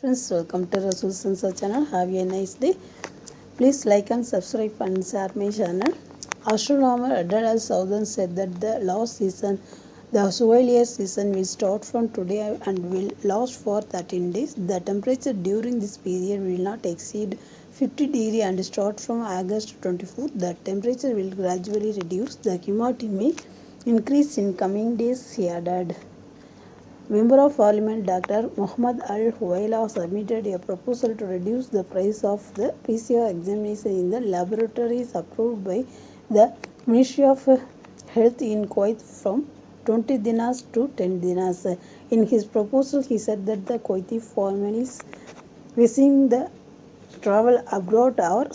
Friends, welcome to Rasul Sensor channel. Have a nice day. Please like and subscribe and share my channel. Astronomer Adela Southern said that the solar season will start from today and will last for 13 days. The temperature during this period will not exceed 50 degrees and start from August 24th. The temperature will gradually reduce. The humidity may increase in coming days, he added. Member of Parliament Dr. Mohammad Al Huwaila submitted a proposal to reduce the price of the PCR examination in the laboratories approved by the Ministry of Health in Kuwait from 20 dinars to 10 dinars. In his proposal, he said that the Kuwaiti families wishing the travel abroad are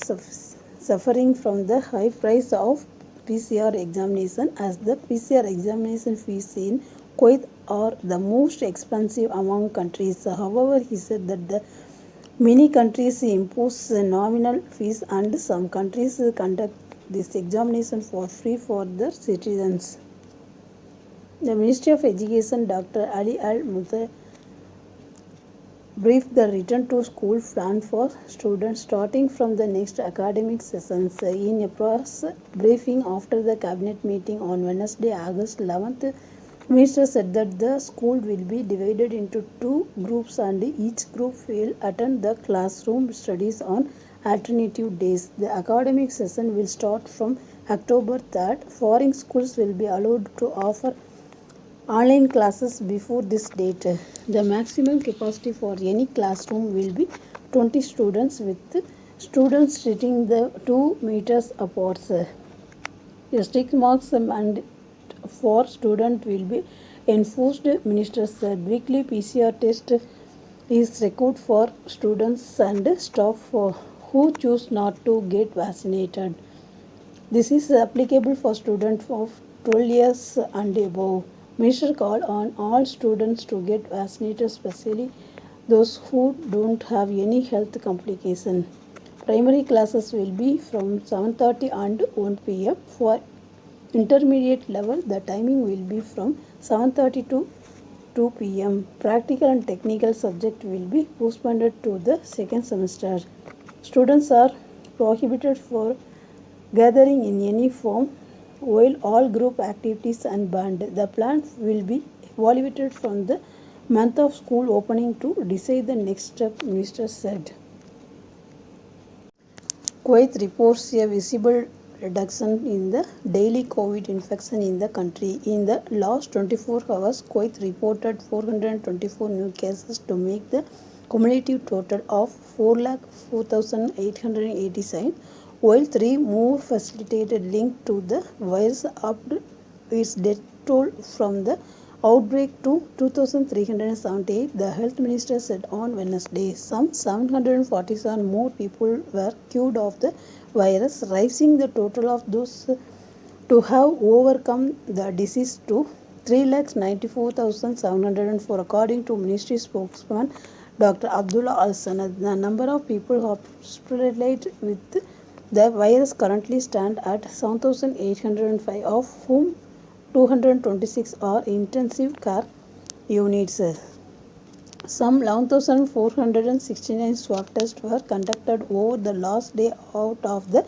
suffering from the high price of PCR examination, as the PCR examination fees in Kuwait are the most expensive among countries. However, he said that the many countries impose nominal fees and some countries conduct this examination for free for their citizens. The Ministry of Education, Dr. Ali Al Mutha, briefed the return to school plan for students starting from the next academic sessions. In a press briefing after the cabinet meeting on Wednesday, August 11th, Minister said that the school will be divided into two groups and each group will attend the classroom studies on alternative days. The academic session will start from October 3rd. Foreign schools will be allowed to offer online classes before this date. The maximum capacity for any classroom will be 20 students, with students sitting the 2 meters apart. A strict marks and for student will be enforced. Minister said weekly PCR test is required for students and staff who choose not to get vaccinated. This is applicable for students of 12 years and above. Minister called on all students to get vaccinated, especially those who don't have any health complication. Primary classes will be from 7:30 and 1 p.m. For intermediate level, the timing will be from 7:30 to 2 p.m. Practical and technical subject will be postponed to the second semester. Students are prohibited for gathering in any form, while all group activities are banned. The plan will be evaluated from the month of school opening to decide the next step, Minister said. Kuwait reports a visible reduction in the daily COVID infection in the country. In the last 24 hours, Kuwait reported 424 new cases to make the cumulative total of 4,04,887, while 3 more facilitated linked to the virus upped its death toll from the outbreak to 2,378, the health minister said on Wednesday. Some 747 more people were cured of the virus, raising the total of those to have overcome the disease to 3,94,704, according to ministry spokesman Dr. Abdullah Al Sanad. The number of people hospitalized with the virus currently stand at 7,805, of whom 226 are intensive care units. Some 11,469 swab tests were conducted over the last day out of the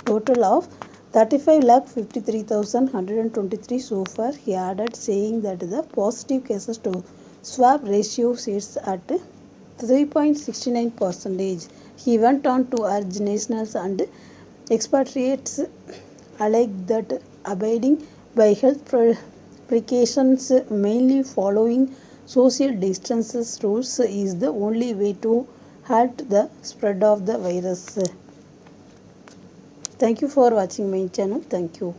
total of 35,53,123 so far, he added, saying that the positive cases to swab ratio sits at 3.69%. He went on to urge nationals and expatriates alike that abiding by health precautions, mainly following social distances rules, is the only way to halt the spread of the virus. Thank you for watching my channel. Thank you.